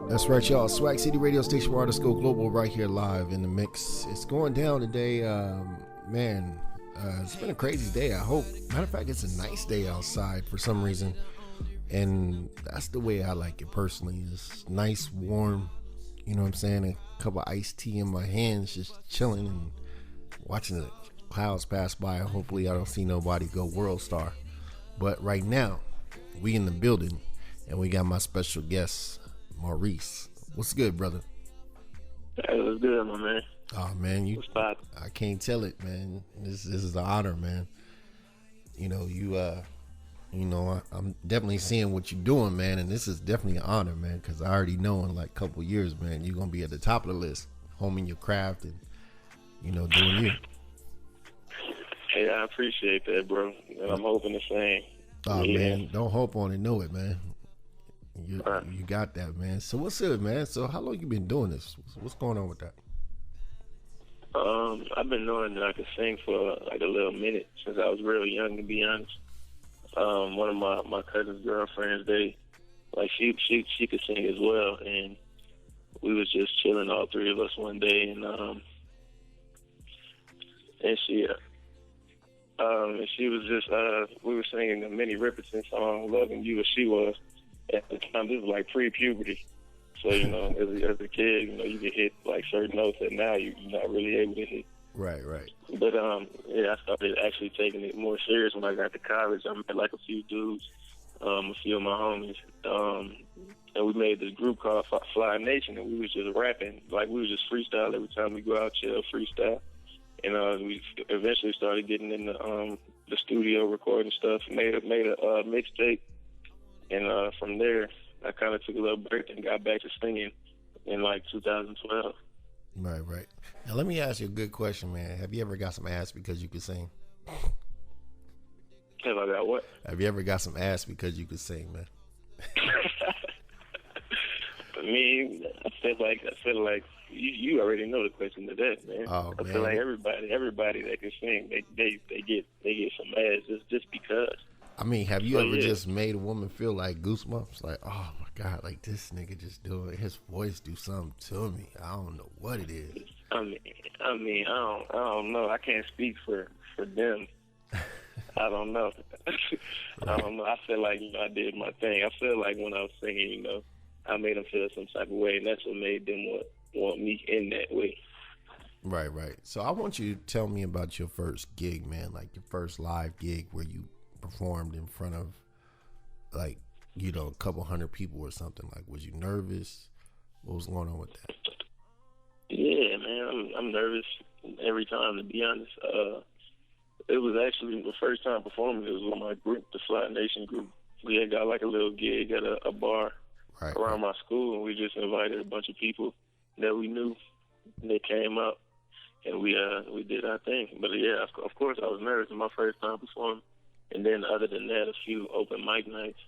That's right, y'all. Swag City Radio Station, where artists go global, right here live in the mix. It's going down today, man. It's been a crazy day. I hope. Matter of fact, it's a nice day outside for some reason, and that's the way I like it personally. It's nice, warm. You know what I'm saying? A cup of iced tea in my hands, just chilling and watching the clouds pass by. Hopefully, I don't see nobody go world star. But right now, we in the building, and we got my special guest, Maurice. What's good, brother? Hey, what's good, my man? Oh man, what's I can't tell it, man. This is an honor, man. You know, I'm definitely seeing what you're doing, man, and this is definitely an honor, man, because I already know in like a couple of years, man, you're gonna be at the top of the list, homing your craft and doing you. Hey, I appreciate that, bro. And I'm hoping the same. Oh man, don't hope on it, know it, man. You got that, man. So what's up, man? So how long you been doing this? What's going on with that? I've been knowing that I could sing for like a little minute since I was real young, to be honest. One of my cousin's girlfriends, she could sing as well, and we was just chilling, all three of us, one day, and she was just we were singing a Minnie Riperton song, "Loving You as She Was." At the time, this was like pre-puberty. So, as a kid, you can hit like certain notes that now you're not really able to hit. Right. But, I started actually taking it more serious when I got to college. I met like a few dudes, a few of my homies, and we made this group called Fly Nation, and we was just rapping. Like, we was just freestyle every time we go out, chill, freestyle. And we eventually started getting in the studio, recording stuff, made a mixtape. And from there, I kind of took a little break and got back to singing in like 2012. Right. Now let me ask you a good question, man. Have you ever got some ass because you could sing? Have I got what? Have you ever got some ass because you could sing, man? I mean, I feel like you already know the question to that, man. Oh, I man. feel like everybody that can sing, they get some ass just because. I mean, have you ever just made a woman feel like goosebumps? Like, oh my God, like this nigga just doing his voice do something to me. I don't know what it is. I mean, I don't know. I can't speak for them. I don't know. I don't know. I feel like I did my thing. I feel like when I was singing, I made them feel some type of way, and that's what made them want me in that way. Right. So I want you to tell me about your first gig, man. Like your first live gig where you performed in front of like a couple hundred people or something. Like, was you nervous? What was going on with that? Yeah, man, I'm nervous every time, to be honest. It was actually the first time performing. It was with my group, the Fly Nation group. We had got like a little gig at a bar around my school, and we just invited a bunch of people that we knew, and they came up, and we did our thing. But yeah, of course I was nervous. It was my first time performing. And then other than that, a few open mic nights.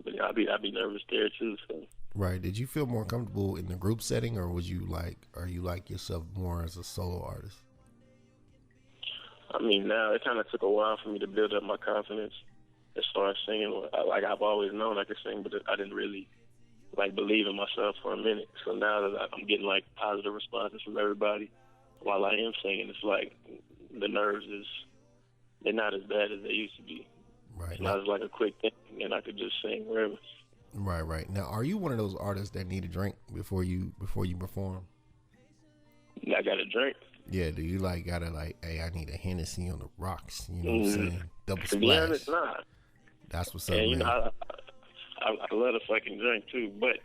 But I'd be nervous there too. So. Right. Did you feel more comfortable in the group setting, or are you like yourself more as a solo artist? I mean, now it kind of took a while for me to build up my confidence as far as singing. Like, I've always known I could sing, but I didn't really like believe in myself for a minute. So now that I'm getting like positive responses from everybody while I am singing, it's like the nerves they're not as bad as they used to be. Right. Now it's like a quick thing, and I could just sing wherever. Right. Now, are you one of those artists that need a drink before you perform? I got a drink. Yeah. Do you gotta hey, I need a Hennessy on the rocks? You know what I'm saying? Double splash. To be honest, nah. That's what's up, and, man. I love a fucking drink too, but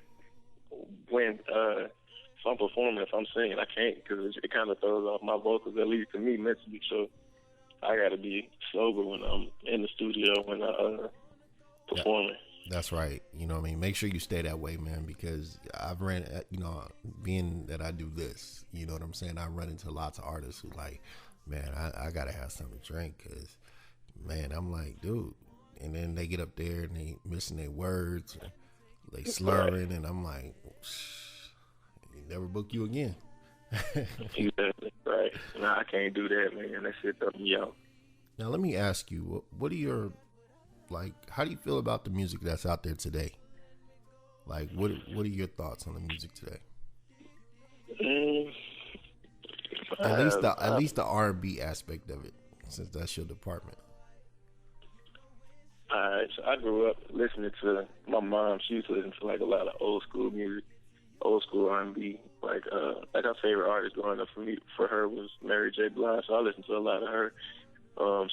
when if I'm performing, if I'm singing, I can't because it kind of throws off my vocals, at least to me mentally. So I got to be sober when I'm in the studio when I performing. That's right. You know what I mean? Make sure you stay that way, man, because I've ran, being that I do this, you know what I'm saying? I run into lots of artists who man, I got to have something to drink because, man, I'm like, dude. And then they get up there and they missing their words, or they slurring, and I'm like, never book you again. Exactly. Right. Nah, I can't do that, man. That shit throw me out. Now let me ask you, what are your how do you feel about the music that's out there today? Like, what are your thoughts on the music today? At least the R&B aspect of it, since that's your department. So I grew up listening to my mom. She used to listen to like a lot of old school music, old school R&B. Like our favorite artist growing up for her was Mary J. Blige. So I listened to a lot of her.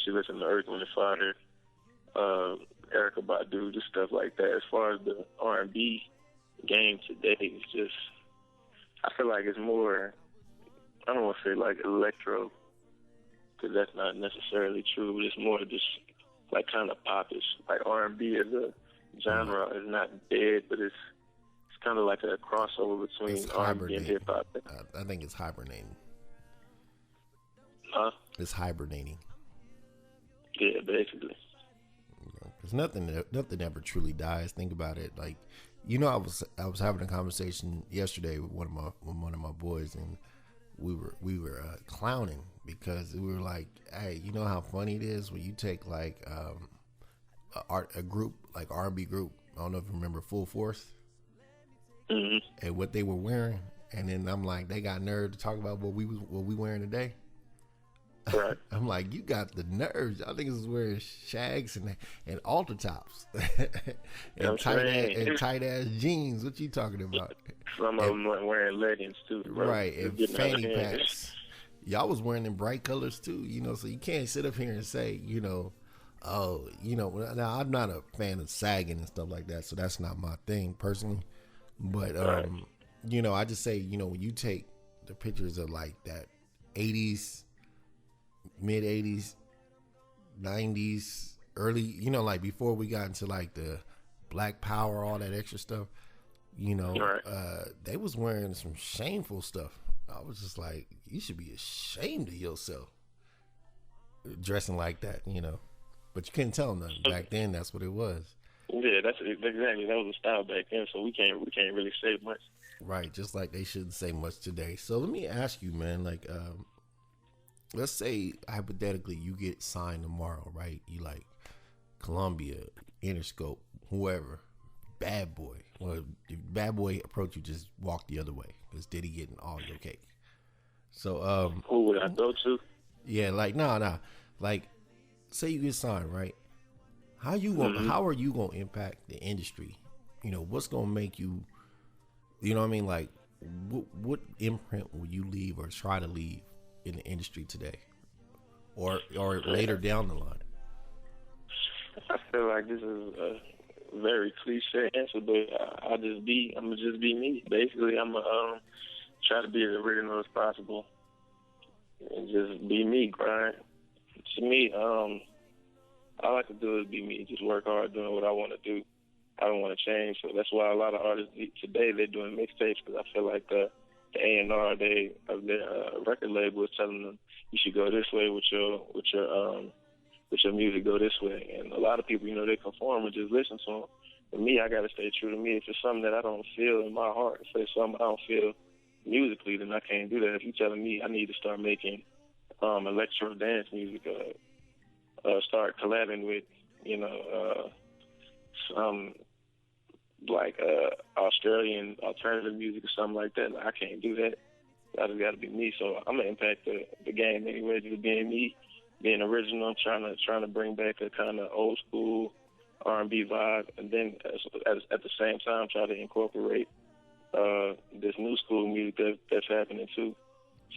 She listened to Earth, Wind and Fire, Erykah Badu, just stuff like that. As far as the R&B game today, it's just, I feel like it's more, I don't want to say like electro, because that's not necessarily true, but it's more just like kind of popish. Like R&B as a genre is not dead, but it's kind of like a crossover between R&B and hip hop. I think it's hibernating. Huh? It's hibernating. Yeah, basically. Because nothing ever truly dies. Think about it. Like, I was having a conversation yesterday with one of my boys, and we were clowning because we were like, hey, you know how funny it is when you take like a group like R&B group. I don't know if you remember Full Force. Mm-hmm. And what they were wearing, and then I'm like, they got nerve to talk about what we wearing today. Right. I'm like, you got the nerves. I think it's wearing shags and altar tops and tight ass jeans. What you talking about? Some of them wearing leggings too, bro. Right, and fanny packs. Y'all was wearing them bright colors too, so you can't sit up here and say, now I'm not a fan of sagging and stuff like that, so that's not my thing personally. But I just say, when you take the pictures of like that 80s, mid 80s, 90s, early, like before we got into like the Black Power, all that extra stuff, they was wearing some shameful stuff. I was just like, you should be ashamed of yourself dressing like that, but you couldn't tell them nothing. Back then, that's what it was. Yeah, that's exactly, that was the style back then, so we can't really say much. Right, just like they shouldn't say much today. So let me ask you, man, like, let's say hypothetically you get signed tomorrow, right? You like Columbia, Interscope, whoever, Bad Boy. Well, if Bad Boy approach you, just walk the other way because Diddy getting all your cake. So, who would I go to? Yeah, like nah. Like, say you get signed, right? How are you gonna impact the industry? What's gonna make you? You know what I mean? Like, what imprint will you leave or try to leave in the industry today, or later down the line? I feel like this is a very cliche answer, but I'm gonna just be me. Basically, I'm gonna try to be as original as possible and just be me, grind. To me, all I can do is be me, just work hard doing what I want to do. I don't want to change, so that's why a lot of artists today, they're doing mixtapes, because I feel like the A&R, their record label is telling them you should go this way with your music, go this way. And a lot of people, they conform and just listen to them. For me, I got to stay true to me. If it's something that I don't feel in my heart, if it's something I don't feel musically, then I can't do that. If you're telling me I need to start making electro dance music, start collabing with, some like Australian alternative music or something like that, I can't do that. I just got to be me. So I'm gonna impact the game anyway, just being me, being original. I'm trying to bring back a kind of old school R&B vibe, and then at the same time try to incorporate this new school music that's happening too.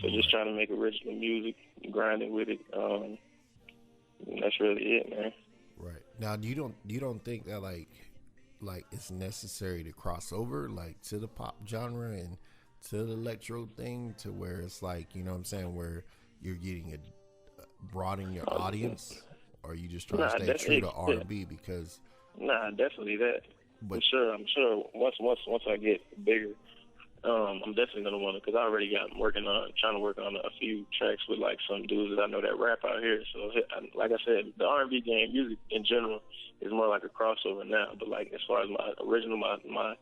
So just trying to make original music, grinding with it. That's really it, man. Right. Now, you don't think that like it's necessary to cross over like to the pop genre and to the electro thing, to where it's like, what I'm saying, where you're getting broadening your audience, or you just trying to stay true to R&B? Because definitely that. But I'm sure once I get bigger, I'm definitely gonna want to, because I already got trying to work on a few tracks with like some dudes that I know that rap out here. So like I said, the R&B game, music in general, is more like a crossover now. But like as far as my original, my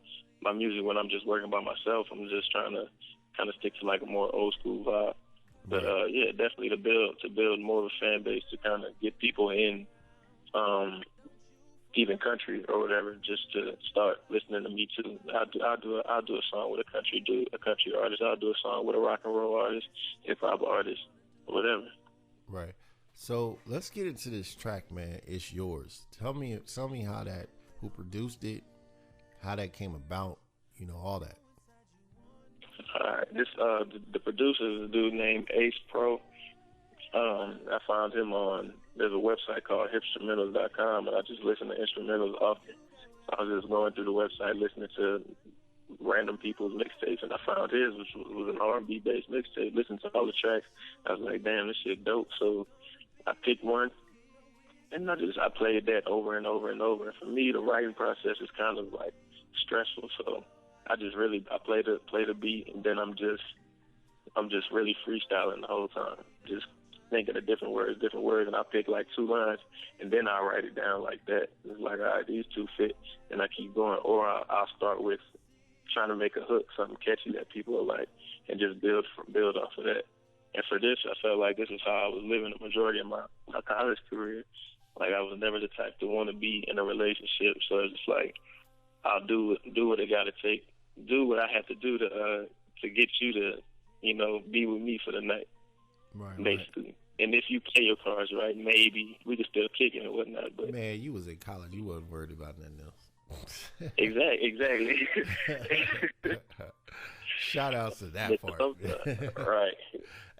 music, when I'm just working by myself, I'm just trying to kind of stick to like a more old school vibe. But yeah, definitely to build more of a fan base, to kind of get people in, even country or whatever, just to start listening to me too. I'll do a song with a country artist. I'll do a song with a rock and roll artist, hip hop artist, whatever. Right. So let's get into this track, man. It's yours. Tell me how that, who produced it, how that came about, all that. All right. This the producer is a dude named Ace Pro. I found him on, there's a website called hipstrumentals.com, and I just listen to instrumentals often. So I was just going through the website listening to random people's mixtapes, and I found his, which was an R&B based mixtape. Listened to all the tracks. I was like, damn, this shit dope. So I picked one, and I played that over and over and over. And for me, the writing process is kind of like stressful, so I play the beat, and then I'm just really freestyling the whole time, just thinking of different words, and I pick like 2 lines, and then I write it down like that. It's like, all right, these 2 fit, and I keep going. Or I'll start with trying to make a hook, something catchy that people are like, and just build off of that. And for this, I felt like this is how I was living the majority of my college career. Like, I was never the type to want to be in a relationship, so it's just like, I'll do what it got to take, do what I have to do to get you to, be with me for the night, right, basically. Right. And if you play your cards right, maybe we could still kick it and whatnot. But man, you was in college, you wasn't worried about nothing else. Exactly. Shout outs to that part. Right.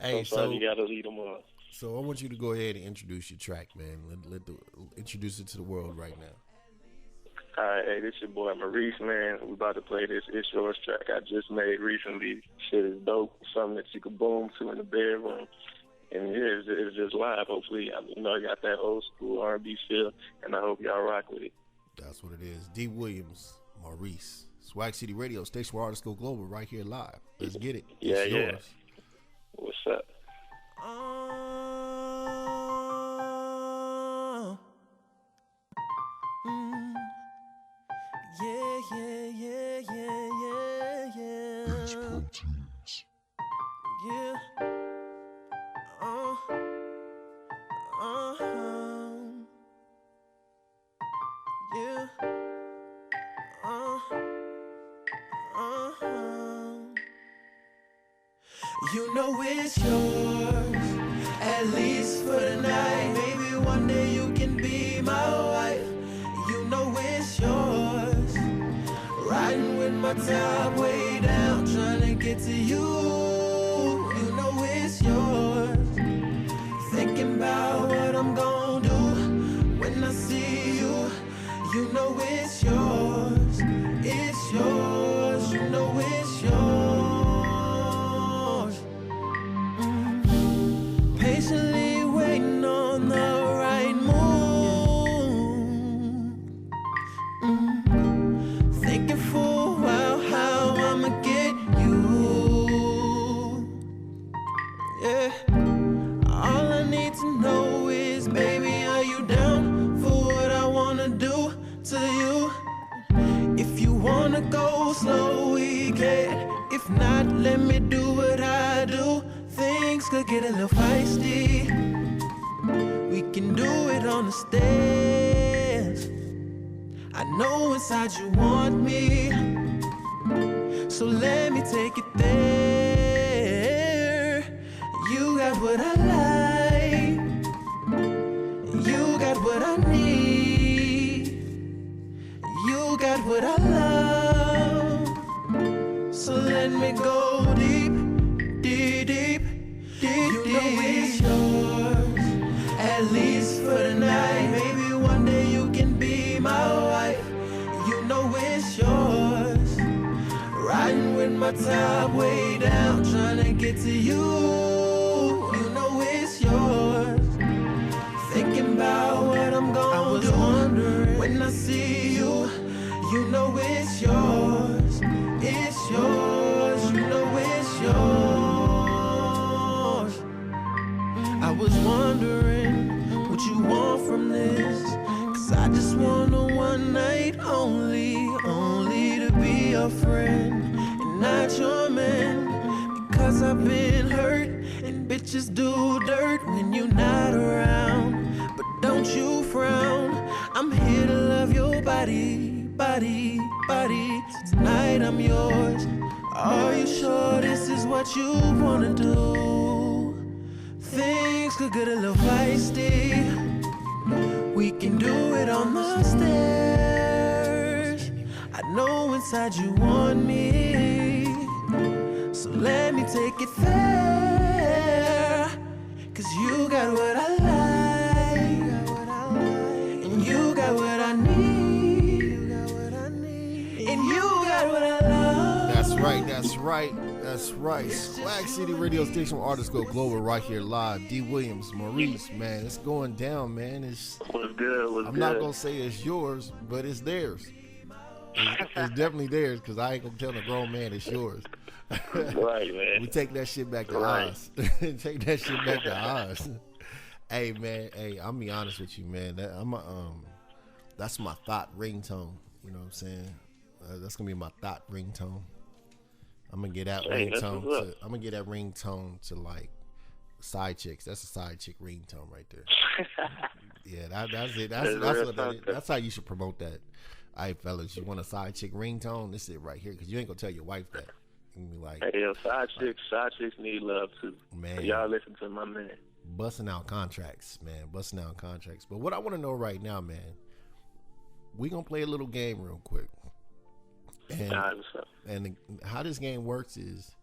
Hey, so you gotta lead them on. So I want you to go ahead and introduce your track, man. Introduce it to the world right now. All right, hey, this your boy Maurice, man. We about to play this It's Yours track I just made recently. Shit is dope. Something that you can boom to in the bedroom. And it's just live. Hopefully, I got that old school R&B feel, and I hope y'all rock with it. That's what it is. D. Williams, Maurice, Swag City Radio, station where artists go global, right here live. Let's get it. It's yours. What's up? It's proteins. Yeah. Yeah. You know it's yours, at least for the night. Maybe one day you can be my wife. You know it's yours, riding with my top way down, trying to get to you. You know it's yours, thinking about what I'm gonna do when I see you. You know it's yours, it's yours. You know it's yours. Patiently waiting on the right move. Thinking for a while how I'ma get you. Yeah. All I need to know is, baby, are you down for what I wanna do to you? If you wanna go slow, we can. If not, let me do what I do. Things could get a little feisty. We can do it on the stairs. I know inside you want me, so let me take it there. You got what I like, you got what I need, you got what I love. So let me go deep, deep, deep, deep. You know it's yours, at least for the night. Maybe one day you can be my wife. You know it's yours, riding with my top way down, trying to get to you. You know it's yours, thinking about what I'm gonna do when I see you. You know it's yours, it's yours. You know it's yours. I was wondering what you want from this, 'cause I just want a one night only to be your friend and not your man. Because I've been hurt And bitches do dirt when you're not around. But don't you frown, I'm here to love your body, body, body. Tonight I'm yours. Are you sure this is what you wanna do? Things could get a little feisty. We can do it on the stairs. I know inside you want me, so let me take it there. Cause you got what I like, and you got what I need, and you got what I love. That's right, that's right, that's right. Swag City Radio Station where artists go global right here live. D. Williams, Maurice, man, it's going down, man. What's good? I'm not gonna say it's yours, but it's theirs. It's definitely theirs, because I ain't gonna tell a grown man it's yours. Right, man. We take that shit back to Oz. Take that shit back to Oz. Hey, man. Hey, I'm be honest with you, man. That's my thought ringtone. You know what I'm saying? That's gonna be my thought ringtone. I'm gonna get that ringtone. I'm gonna get that ringtone to like side chicks. That's a side chick ringtone right there. Yeah, that's it. That's what that is. That's how you should promote that. All right, fellas, you want a side chick ringtone? This is it right here, because you ain't gonna tell your wife that. You be like, hey, yo, side chicks need love too. Man, y'all listen to my man. Busting out contracts, man. Busting out contracts. But what I want to know right now, man, we gonna play a little game real quick. And how this game works is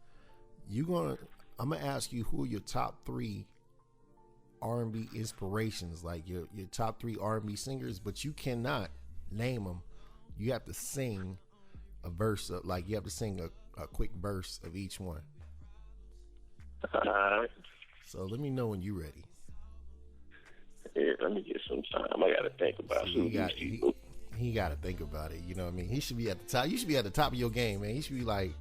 I'm gonna ask you who are your top 3 R&B inspirations, like your top 3 R&B singers, but you cannot name them. You have to sing a verse of, like, you have to sing a quick verse of each one. Alright. So let me know when you're ready. Yeah, let me get some time. I gotta think about it. He got to think about it. You know what I mean? He should be at the top. You should be at the top of your game, man. He should be like,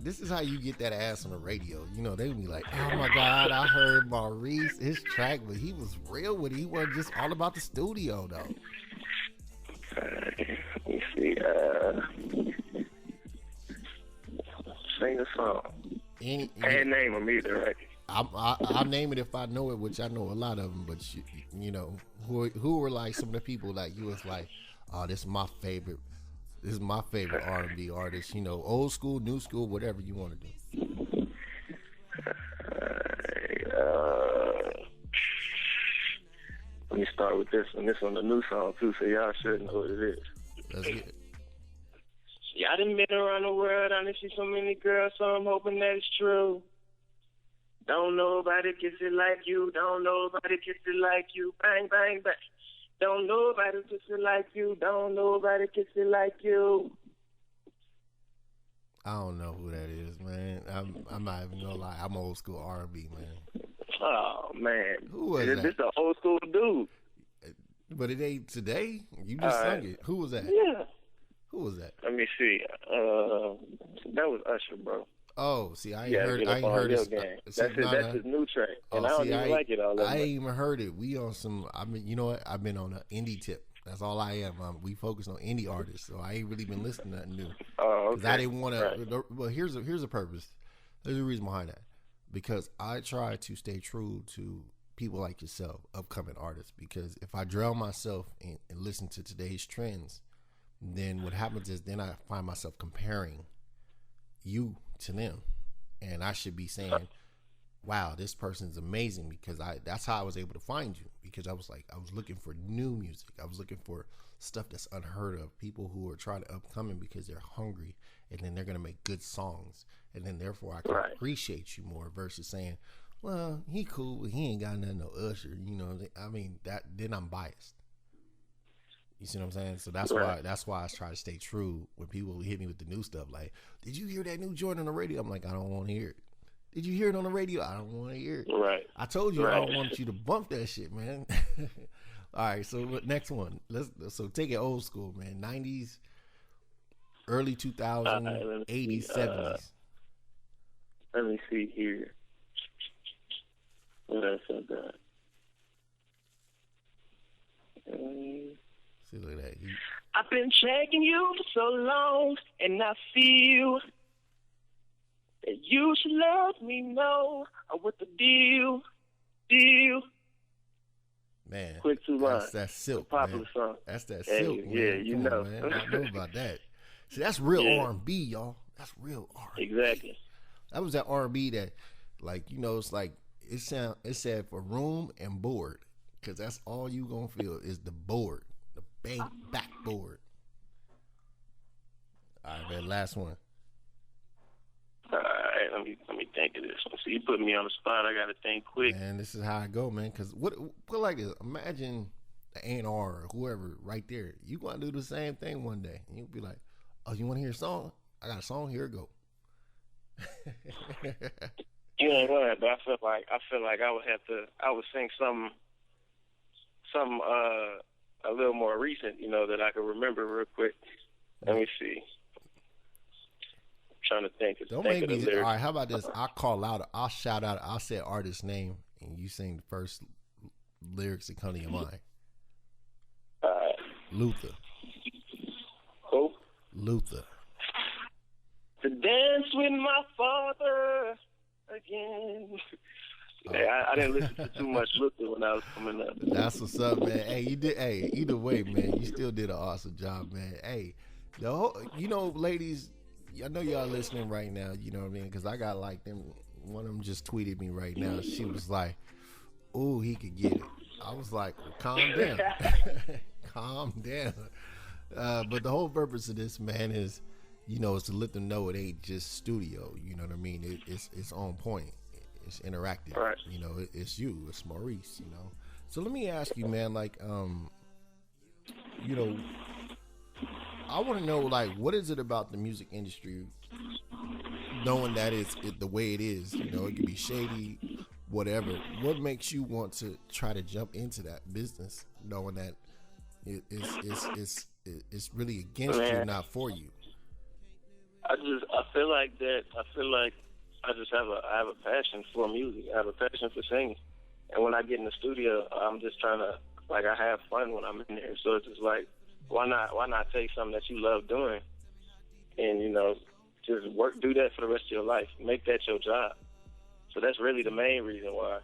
this is how you get that ass on the radio. You know, they would be like, oh my God, I heard Maurice, his track, but he was real with it. He wasn't just all about the studio, though. Let me see. Sing a song. Can't name them either, right? I'll name it if I know it, which I know a lot of them. But you know, who were like some of the people that you was like, oh, this is my favorite. This is my favorite R&B artist. You know, old school, new school, whatever you want to do. Let me start with this one. This one, the new song too, so y'all should know what it is. Let's get it. Yeah, I done been around the world. I done see so many girls, so I'm hoping that it's true. Don't nobody kiss it like you. Don't nobody kiss it like you. Bang, bang, bang. Don't nobody kiss it like you. Don't nobody kiss it like you. I don't know who that is, man. I'm not even gonna lie. I'm old school R&B, man. Oh man, who was that? This the old school dude. But it ain't today. You just sung it. Who was that? Yeah. Who was that? Let me see. That was Usher, bro. Oh, see, I ain't heard it. That's his new track, and I don't even like it all that much. I ain't even heard it. We on some. I mean, you know what? I've been on an indie tip. That's all I am. We focus on indie artists, so I ain't really been listening to nothing new. Oh, okay. Because I didn't want to. Right. Well, here's a purpose. There's a reason behind that. Because I try to stay true to people like yourself, upcoming artists. Because if I drown myself and listen to today's trends, then what happens is then I find myself comparing you to them, and I should be saying, wow, this person's amazing, because that's how I was able to find you, because I was looking for new music. I was looking for stuff that's unheard of, people who are trying to upcoming because they're hungry, and then they're going to make good songs, and then therefore I can appreciate you more, versus saying, well, he cool, but he ain't got nothing no Usher, you know. I mean, that then I'm biased. You see what I'm saying? So that's why I try to stay true when people hit me with the new stuff. Like, did you hear that new joint on the radio? I'm like, I don't want to hear it. Did you hear it on the radio? I don't want to hear it. Right. I told you I don't want you to bump that shit, man. All right, so next one. So take it old school, man. 90s, early 2000s, 80s, 70s. Let me see here. What else I got? See, look at that. I've been checking you for so long, and I feel that you should let me know what the deal. Man, Quick 2 lines. That's Silk, popular man. song. That's that Hey, Silk, man. yeah, you Come know. on, man. I know about that. See, that's real Yeah. R&B, y'all. That's real R&B. Exactly. That was that R&B that, like, you know, it's like it said for room and board, because that's all you gonna feel is the board, the backboard. All right, man. Last one. All right, let me think of this one. So you put me on the spot. I gotta think quick. Man, this is how I go, man. Because put like this. Imagine the A&R or whoever right there. You gonna do the same thing one day, and you'll be like, "Oh, you want to hear a song? I got a song. Here it go." You ain't lying, but I feel like I would sing something a little more recent, you know, that I can remember real quick. Let me see. I'm trying to think. Don't think make of the me. lyrics. All right, how about this? I'll shout out. I'll say artist name, and you sing the first lyrics that come to your mind. All right. Luther. Who? Luther. To dance with my father again. Yeah, I didn't listen to too much Luther when I was coming up. That's what's up, man. Hey, you did. Hey, either way, man, you still did an awesome job, man. Hey, the whole, you know, ladies, I know y'all listening right now. You know what I mean? Because I got like them. One of them just tweeted me right now. She was like, "Ooh, he could get it." I was like, well, "Calm down, calm down." But the whole purpose of this, man, is, you know, is to let them know it ain't just studio. You know what I mean? It's on point. It's interactive. Right. You know, it's you. It's Maurice. You know. So let me ask you, man. Like, you know, I want to know, like, what is it about the music industry, knowing that it's the way it is? You know, it can be shady, whatever. What makes you want to try to jump into that business, knowing that it's really against you, not for you? I feel like I have a passion for music. I have a passion for singing. And when I get in the studio, I'm just trying to, like, I have fun when I'm in there. So it's just like, why not take something that you love doing and, you know, just do that for the rest of your life. Make that your job. So that's really the main reason why.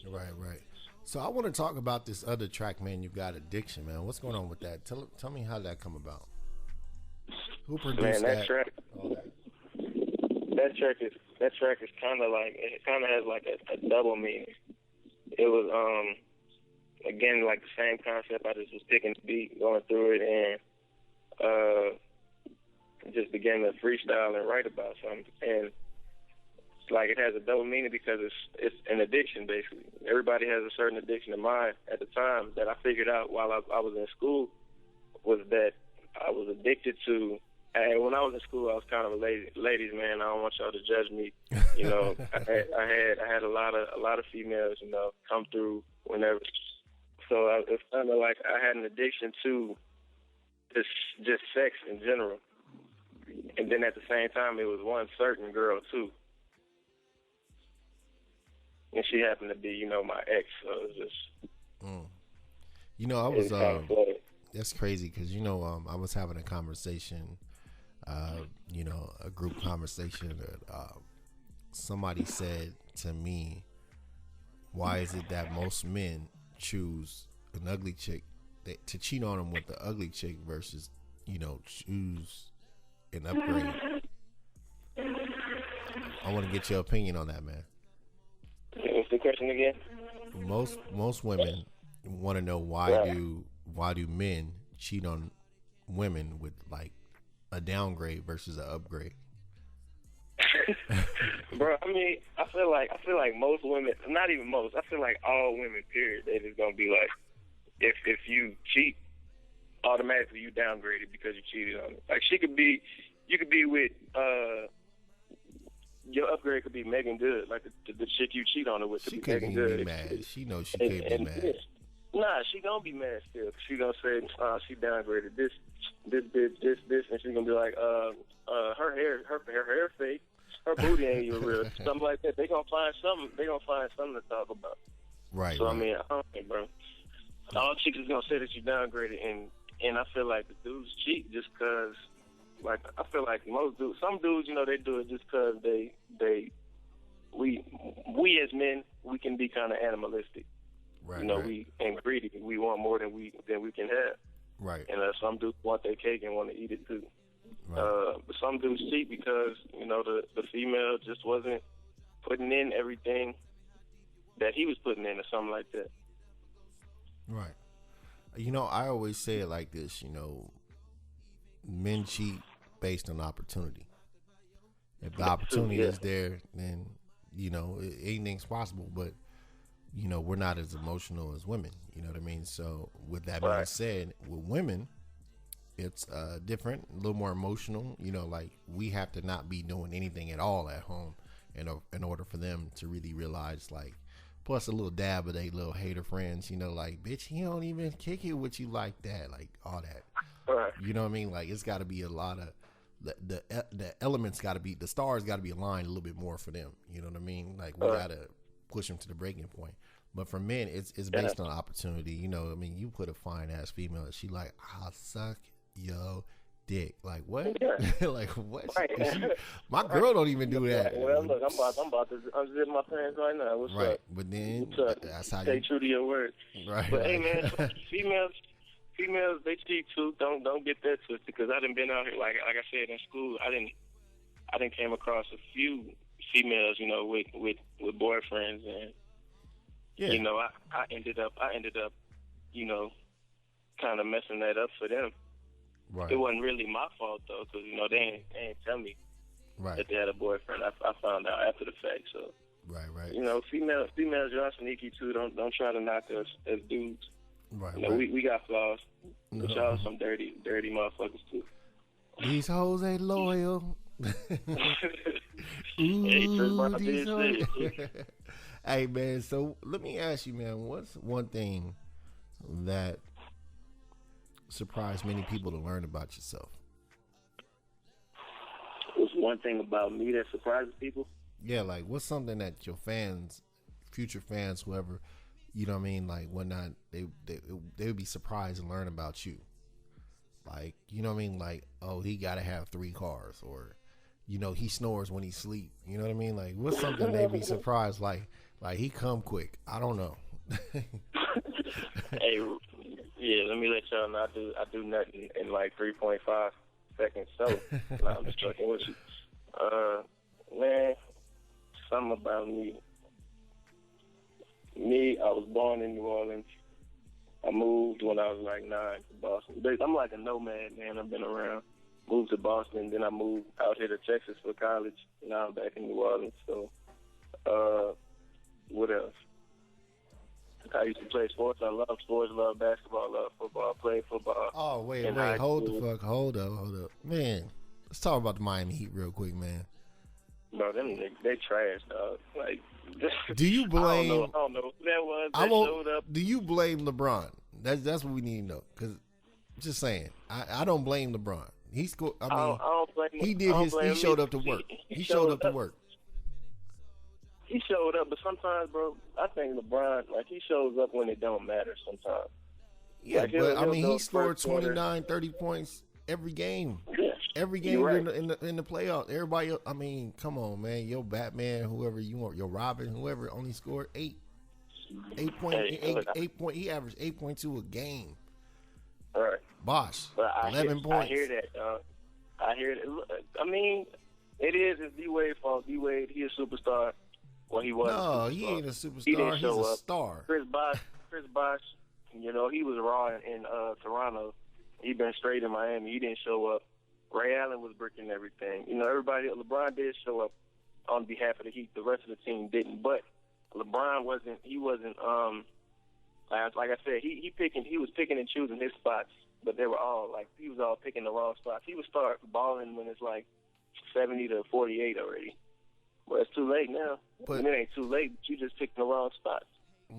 Right. So I want to talk about this other track, man. You got Addiction, man. What's going on with that? Tell me how that come about. Who produced that? Track. That track is kind of like, it kind of has like a double meaning. It was again like the same concept. I just was picking the beat, going through it, and just began to freestyle and write about something. And like it has a double meaning because it's an addiction basically. Everybody has a certain addiction. Of mine at the time that I figured out while I was in school was that I was addicted to. And when I was in school, I was kind of a ladies man. I don't want y'all to judge me. You know, I had a lot of females, you know, come through whenever. So it's kind of like I had an addiction to just sex in general. And then at the same time, it was one certain girl too, and she happened to be, you know, my ex. So it was just. You know, I was. That's crazy because, you know, I was having a conversation. You know, a group conversation that somebody said to me, why is it that most men choose an ugly chick to cheat on them with the ugly chick versus, you know, choose an upgrade? I want to get your opinion on that, man. What's the question again? Most women want to know why do men cheat on women with like a downgrade versus an upgrade? Bro, I mean, I feel like most women, not even most, I feel like all women, period, they just gonna be like, if you cheat, automatically you downgraded because you cheated on it. Like you could be with, your upgrade could be Megan Good, like the chick you cheat on her with could be Megan Good. Be mad. She knows she can't be mad. Nah, she gonna be mad still. She gonna say, she downgraded this, and she's gonna be like, her hair fake, her booty ain't even real, something like that. They gonna find something to talk about. Right. So right. I mean, I don't think, bro. All chicks is gonna say that you downgraded, and I feel like the dudes cheat just cause like I feel like most dudes, some dudes, you know, they do it just because we as men, we can be kind of animalistic. Right. You know, right. we ain't greedy. We want more than we can have. Right. And some dudes want their cake and want to eat it too. Right. But some dudes cheat because, you know, the female just wasn't putting in everything that he was putting in or something like that. Right. You know, I always say it like this, you know, men cheat based on opportunity. If the opportunity is there, then, you know, anything's possible. But, you know, we're not as emotional as women. You know what I mean? So with that being said, with women, it's different, a little more emotional. You know, like we have to not be doing anything at all at home in order for them to really realize, like, plus a little dab of they little hater friends, you know, like, bitch, he don't even kick it with you like that, like all that. Right. You know what I mean? Like it's got to be a lot of the elements got to be, the stars got to be aligned a little bit more for them. You know what I mean? Like we got to push them to the breaking point. But for men, it's based on opportunity. You know, I mean, you put a fine ass female, she like, I'll suck yo dick. Like what? Like what? Right. My girl don't even do that. Well, look, I'm about to unzip my pants right now. What's right. up? But then that's how stay you true to your word. Right. But hey, man, females, they cheat too. Don't get that twisted. Because I done been out here, like I said in school, I didn't came across a few females, you know, with boyfriends, and you know, I ended up, you know, kind of messing that up for them. Right. It wasn't really my fault though, because you know they ain't tell me that they had a boyfriend. I found out after the fact. So right. You know, females are sneaky too. Don't try to knock us as dudes. Right. You know, we got flaws. But y'all some dirty motherfuckers too. These hoes ain't loyal. Ooh, these hoes. Hey man, so let me ask you, man, what's one thing that surprised many people to learn about yourself? What's one thing about me that surprises people? Yeah, like what's something that your fans, future fans, whoever, you know what I mean, like whatnot, they would be surprised to learn about you. Like, you know what I mean, like, oh, he gotta have 3 cars, or you know, he snores when he sleep. You know what I mean? Like what's something they'd be surprised, like he come quick. I don't know. Hey, yeah, let me let y'all know I do nothing in like 3.5 seconds. So I'm just joking with you. Man, something about me. I was born in New Orleans. I moved when I was like 9 to Boston. I'm like a nomad, man. I've been around. Moved to Boston, then I moved out here to Texas for college. Now I'm back in New Orleans. So, what else? I used to play sports. I love sports, love basketball, love football, play football. Oh, wait, hold up. Man, let's talk about the Miami Heat real quick, man. Bro, they trash, dog. Like, do you blame? I don't know who that was. Showed up. Do you blame LeBron? That's what we need to know. Because, just saying, I don't blame LeBron. He scored. I don't blame him. He did his. He showed up to work. He showed up to work. He showed up, but sometimes, bro, I think LeBron, like, he shows up when it don't matter sometimes. Yeah, like, but he scored 29, 30 points every game. Yeah. Every game in the playoffs. Everybody, I mean, come on, man. Your Batman, whoever you want, your Robin, whoever, only scored 8 point. He averaged 8.2 a game. All right. Bosh, but 11 points. I hear that, dog. I hear that. I mean, it is D-Wade's fault. D-Wade, he a superstar. Well, he was. No, he ain't a superstar. He's a star. Chris Bosh, you know, he was raw in Toronto. He been straight in Miami. He didn't show up. Ray Allen was bricking everything. You know, everybody. LeBron did show up on behalf of the Heat. The rest of the team didn't. But LeBron wasn't. He wasn't. Like I said, he was picking and choosing his spots. But they were all like he was all picking the wrong spots. He would start balling when it's like 70 to 48 already. Well, it's too late now. But it ain't too late. But you just picked the wrong spots.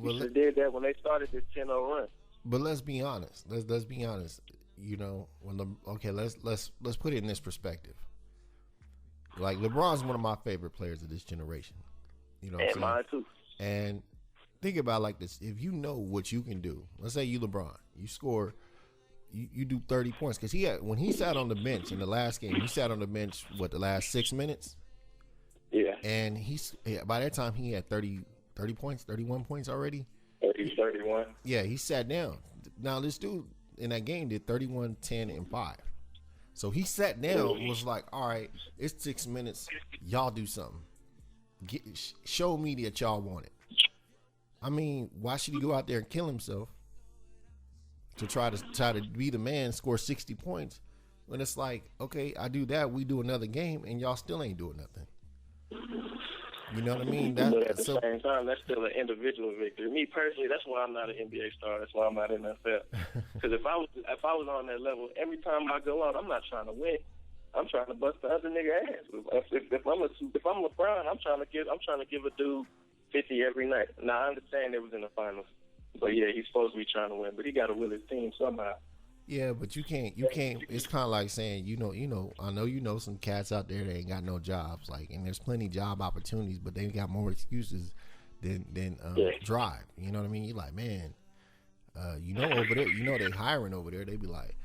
You should have did that when they started this 10-0 run. But let's be honest. Let's be honest. You know, let's put it in this perspective. Like LeBron's one of my favorite players of this generation. You know, what I'm saying? Mine too. you do 30 points because when he sat on the bench in the last game, he sat on the bench the last 6 minutes. Yeah. And by that time he had 30 points, 31 points already. 31. Yeah, he sat down. Now this dude in that game did 31, 10, and 5. So he sat down and was like, all right, it's 6 minutes. Y'all do something. Show me that y'all want it. I mean, why should he go out there and kill himself to try to be the man, score 60 points, when it's like, okay, I do that, we do another game, and y'all still ain't doing nothing. You know what I mean? But at the same time, that's still an individual victory. Me personally, that's why I'm not an NBA star. That's why I'm not in the NFL. Because if I was on that level, every time I go out, I'm not trying to win. I'm trying to bust the other nigga ass. If I'm LeBron, I'm trying to give a dude 50 every night. Now I understand it was in the finals, but yeah, he's supposed to be trying to win, but he got to will his team somehow. Yeah, but you can't. It's kind of like saying, I know some cats out there that ain't got no jobs, and there's plenty job opportunities, but they got more excuses than drive. You know what I mean? You're like, man, over there, they hiring over there. They be like,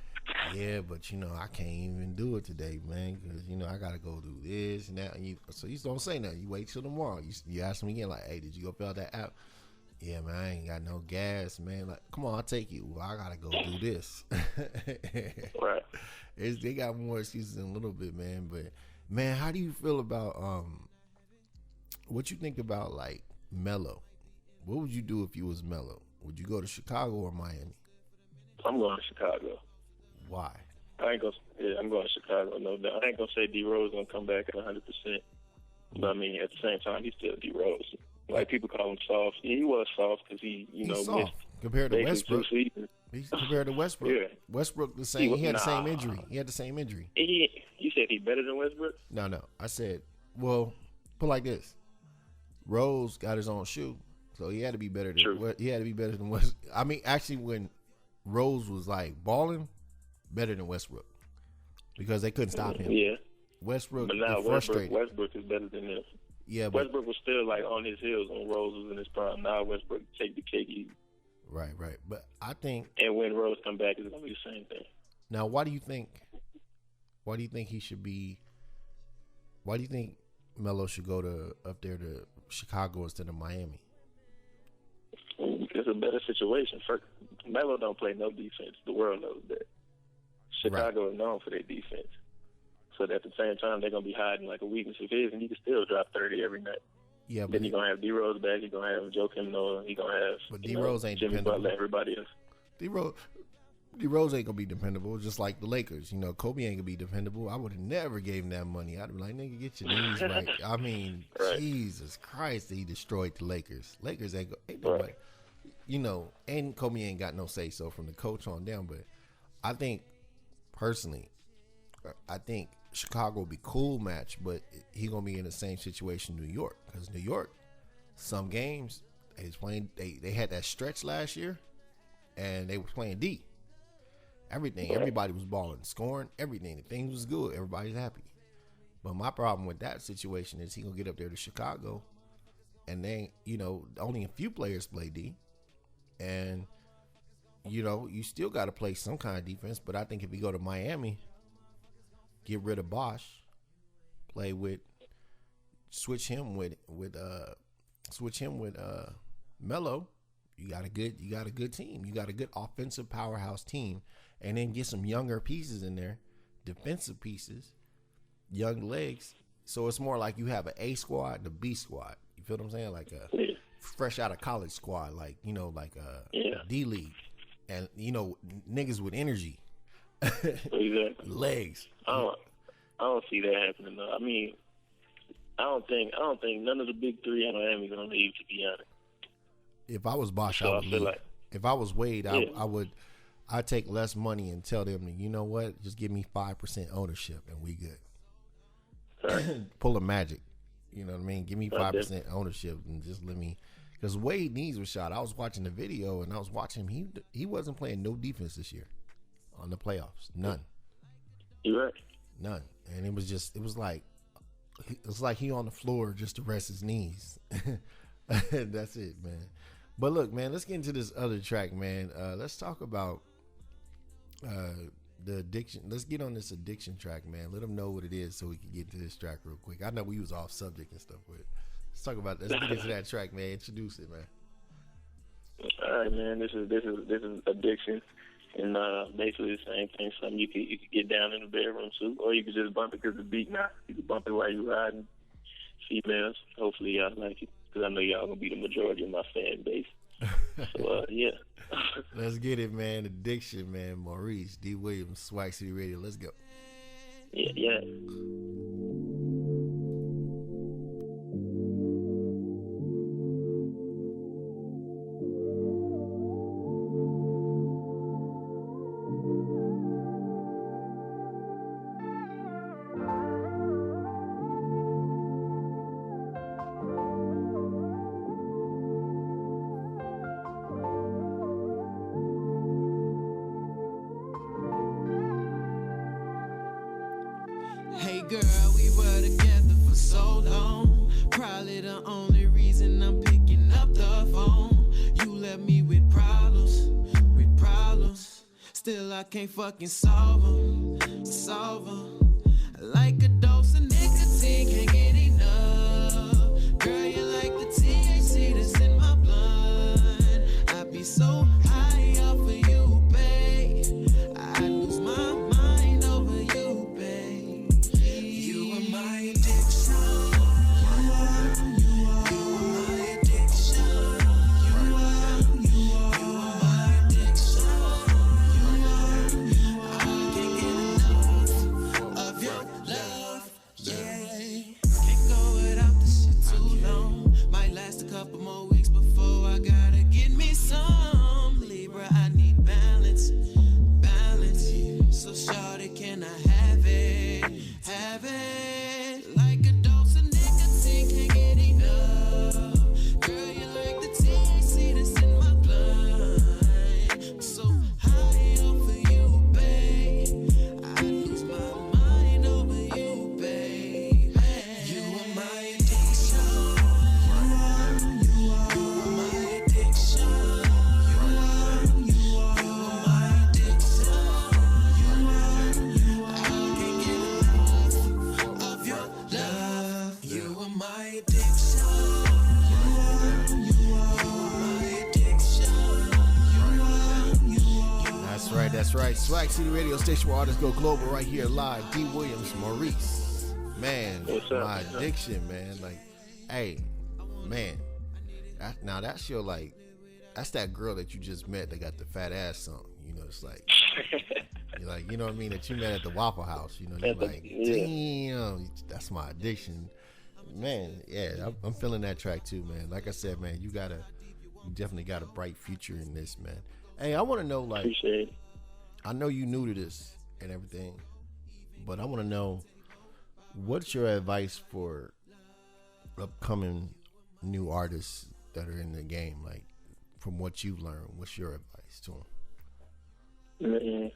yeah, but I can't even do it today, man, because I gotta go do this and that. So you don't say nothing. You wait till tomorrow. You ask them again, like, hey, did you go fill out that app? Yeah, man, I ain't got no gas, man. Like, come on, I'll take you. Well, I gotta go do this. Right. They got more excuses in a little bit, man. But man, how do you feel about what you think about like Melo? What would you do if you was Melo? Would you go to Chicago or Miami? I'm going to Chicago. Why? I'm going to Chicago, no doubt. I ain't gonna say D Rose gonna come back at 100%. But I mean, at the same time, he's still D Rose. Like, people call him soft. Yeah, he was soft because he missed compared to Westbrook. He's compared to Westbrook. Yeah. Westbrook the same. He had the same injury. He had the same injury. You said he better than Westbrook? No. I said, well, put like this: Rose got his own shoe, so he had to be better than. True. He had to be better than West. I mean, actually, when Rose was like balling, better than Westbrook because they couldn't stop him. Yeah. Westbrook. But now Westbrook is better than him. Yeah, but Westbrook was still like on his heels when Rose was in his prime. Now Westbrook take the cake easy. Right. But I think, and when Rose come back, it's gonna be the same thing. Now, why do you think he should be? Why do you think Melo should go up there to Chicago instead of Miami? It's a better situation. Melo don't play no defense. The world knows that. Chicago is known for their defense. So at the same time, they're going to be hiding like a weakness of his, and he can still drop 30 every night. Yeah, but then you're going to have D Rose back. You're going to have Joakim Noah. You're going to have D Rose ain't Jimmy dependable. Butler, everybody else. D Rose ain't going to be dependable, just like the Lakers. Kobe ain't going to be dependable. I would have never gave him that money. I'd be like, nigga, get your knees right. I mean, right. Jesus Christ, he destroyed the Lakers. Lakers ain't nobody. And Kobe ain't got no say-so from the coach on down. But I think, personally, Chicago will be cool match, but he gonna be in the same situation New York, because New York, some games they was playing. They had that stretch last year, and they was playing D. Everybody was balling, scoring, everything. Things was good. Everybody's happy. But my problem with that situation is he gonna get up there to Chicago, and then only a few players play D, and you still got to play some kind of defense. But I think if you go to Miami, get rid of Bosh, switch him with Melo. You got a good team. You got a good offensive powerhouse team, and then get some younger pieces in there, defensive pieces, young legs. So it's more like you have an A squad and a B squad. You feel what I'm saying? Like a fresh out of college squad, like a D League, and niggas with energy. Exactly. Legs. I don't see that happening though. I mean, I don't think none of the big three in Miami gonna leave, to be honest. If I was Bosh, I would leave. If I was Wade, I'd take less money and tell them, you know what, just give me 5% ownership and we good. Right. Pull a Magic. You know what I mean? Give me 5% ownership and just let me, because Wade knees was shot. I was watching the video and I was watching him. He wasn't playing no defense this year on the playoffs. None. You're right. None. And it was like he on the floor just to rest his knees. That's it, man. But look, man, let's get into this other track, man. Let's talk about The addiction. Let's get on this addiction track, man. Let them know what it is so we can get to this track real quick. I know we was off subject and stuff, but let's talk about. Let's get into that track, man. Introduce it, man. All right, man. This is addiction, and basically the same thing. Something you could get down in the bedroom too, or you could just bump it because the beat now. You can bump it while you riding. Females, hopefully y'all like it because I know y'all gonna be the majority of my fan base. So yeah. Let's get it, man. Addiction, man. Maurice, D. Williams, Swag City Radio. Let's go. Yeah. Hey girl, we were together for so long. Probably the only reason I'm picking up the phone. You left me with problems. Still I can't fucking solve them. Like a dose of nicotine, can't get enough. Girl, you like the THC that's in my blood. I be so high off of you, babe. I lose my mind over you, babe. You are my addiction. You are my addiction. You are my addiction. I can't get enough of your love, yeah. Can't go without this shit too long. Might last a couple more weeks before I gotta get me some Libra. I need balance. So shorty, can I have it? Like a dose of nicotine, can't get enough. Girl, you like the THC that's in my blood. I'm so high off of you, babe. I lose my mind over you, babe. You are my addiction. You are my addiction. You are my addiction. I can't get enough of your love. You are my addiction. You are my addiction. That's right. Swag City Radio Station where artists go global right here live. D. Williams, Maurice. Man, What's up? my addiction, man. Like, hey, man. That's your, like, that's that girl that you just met that got the fat ass song. You know, it's like, you're like, you know what I mean, that you met at the Waffle House. You know, you're like, damn, that's my addiction. Man, yeah, I'm feeling that track too, man. Like I said, man, you definitely got a bright future in this, man. Hey, I want to know, like, Appreciate it. I know you new to this and everything, but I want to know, what's your advice for upcoming new artists that are in the game? Like, from what you've learned, what's your advice to them? Man,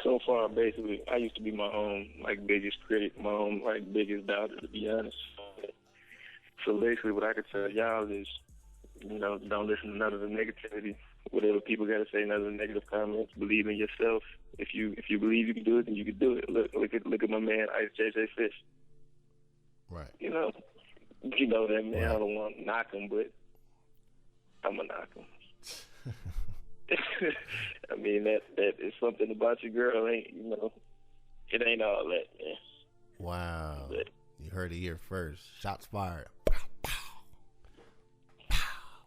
so far, basically, I used to be my own, like, biggest critic, my own, like, biggest doubter, to be honest. So basically, what I could tell y'all is, you know, don't listen to none of the negativity. Whatever people got to say, none of the negative comments. Believe in yourself. If you believe you can do it, then you can do it. Look at my man, Ice JJ Fish. Right. You know that man. Right. I don't want to knock him, but I'm gonna knock him. I mean, that is something about your girl. It ain't all that, man. Wow. But you heard it here first. Shots fired.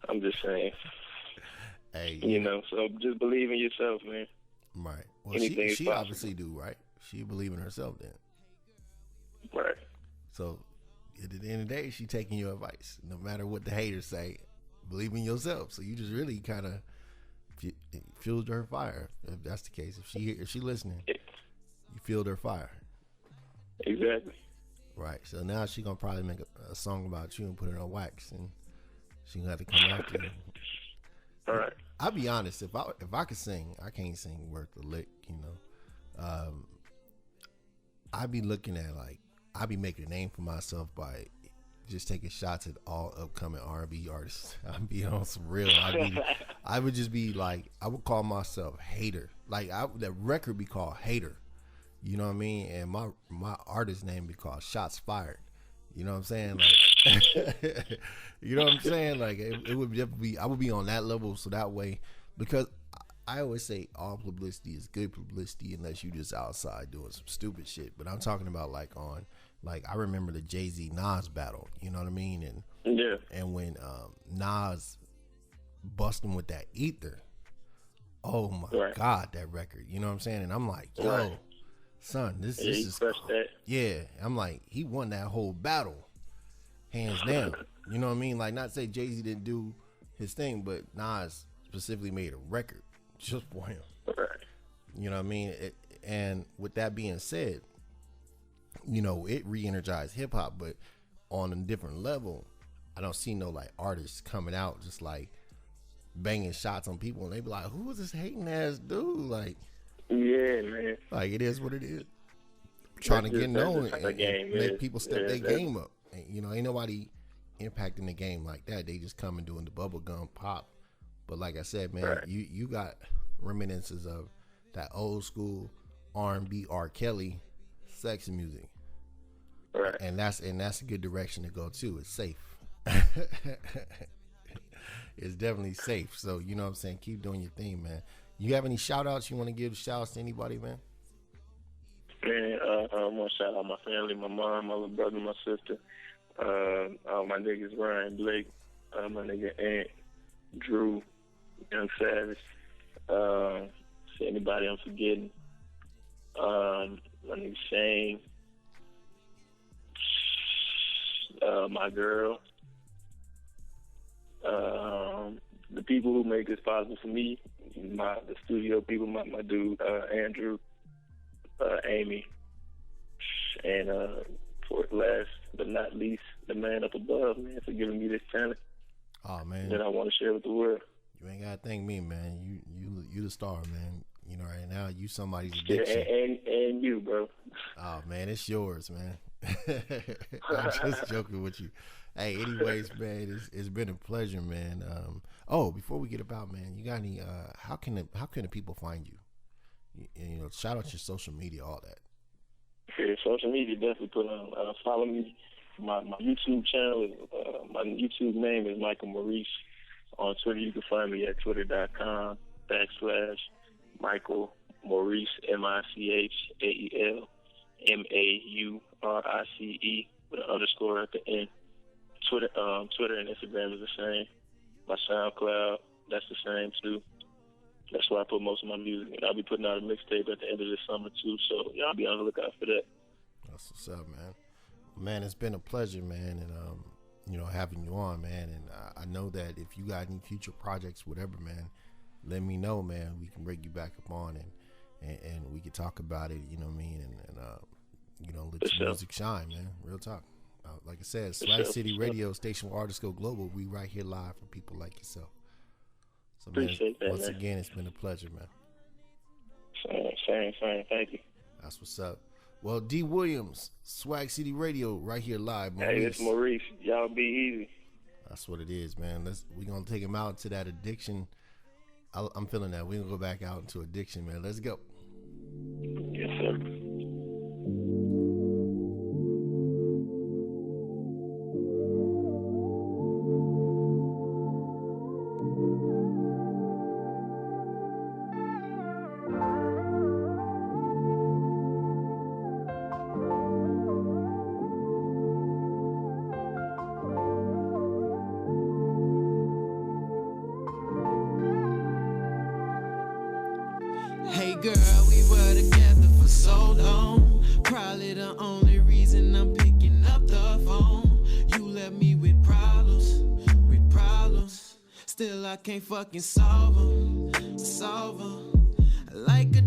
I'm just saying. Hey, so just believe in yourself, man. Right. Well, Anything she obviously do, right? She believe in herself then. Right. So at the end of the day, she taking your advice. No matter what the haters say, believe in yourself. So you just really kind of fueled her fire. If that's the case, if she listening, you fueled her fire. Exactly. Right. So now she gonna probably make a song about you and put it on wax, and she gonna have to come after you. All right. I'll be honest. If I could sing, I can't sing worth a lick. I'd be looking at, like, I'd be making a name for myself by just taking shots at all upcoming R&B artists. I'd be on some real. I would just be like, I would call myself hater. that record be called Hater. You know what I mean? And my artist name be called Shots Fired. You know what I'm saying? Like, you know what I'm saying? Like, it would just be, I would be on that level, so that way, because I always say all publicity is good publicity unless you just outside doing some stupid shit. But I'm talking about like I remember the Jay-Z Nas battle. You know what I mean? And yeah, and when Nas busting with that ether, oh my God, that record. You know what I'm saying? And I'm like, yo, son, this is that. Yeah. I'm like, he won that whole battle, hands down. You know what I mean? Like, not say Jay-Z didn't do his thing, but Nas specifically made a record just for him. Right. You know what I mean? And with that being said, you know, it re-energized hip hop, but on a different level. I don't see no like artists coming out just like banging shots on people, and they be like, "Who is this hating ass dude?" Like, yeah, man. Like, it is what it is. Trying to get known and make people step their game up. And, you know, ain't nobody impacting the game like that. They just come and doing the bubblegum pop. But like I said, man, you got reminiscences of that old school R&B, R. Kelly, sexy music. Right. And that's a good direction to go too. It's safe. It's definitely safe. So, you know what I'm saying? Keep doing your thing, man. You have any shout outs you want to give shout outs to anybody, man? Man, I want to shout out my family, my mom, my little brother, my sister, all my niggas, Ryan, Blake, my nigga Ant, Drew, Young Savage, see anybody I'm forgetting, my nigga Shane, my girl, the people who make this possible for me, the studio people, my dude Andrew, Amy, and for last but not least, the man up above, man, for giving me this talent. Oh man, that I want to share with the world. You ain't gotta thank me, man. You the star, man. You know, right now you somebody's addiction. And you, bro. Oh man, it's yours, man. I'm just joking with you. Hey, anyways, man, it's been a pleasure, man. Before we get about, man, you got any? How can the people find you? You know, shout out your social media, all that. Yeah, social media definitely put on. Follow me. My YouTube channel is my YouTube name is Michael Maurice. On Twitter, you can find me at twitter.com/Michael Maurice MICHAEL MAURICE with an underscore at the end. Twitter and Instagram is the same. My SoundCloud, that's the same too. That's where I put most of my music. And I'll be putting out a mixtape at the end of this summer too. So y'all be on the lookout for that. That's what's up, man. Man, it's been a pleasure, man, and you know, having you on, man. And I know that if you got any future projects, whatever, man, let me know, man. We can bring you back up on and we can talk about it. You know what I mean? And you know, let your music shine, man. Real talk. Like I said, Swag City Radio, station where artists go global. We right here live for people like yourself. So, man, once again, it's been a pleasure, man. Same. Thank you. That's what's up. Well, D. Williams, Swag City Radio, right here live. Maurice. Hey, it's Maurice. Y'all be easy. That's what it is, man. We're going to take him out to that addiction. I'm feeling that. We're going to go back out into addiction, man. Let's go. Yes, sir. Hey girl, we were together for so long. Probably the only reason I'm picking up the phone. You left me with problems. Still I can't fucking solve them. Like a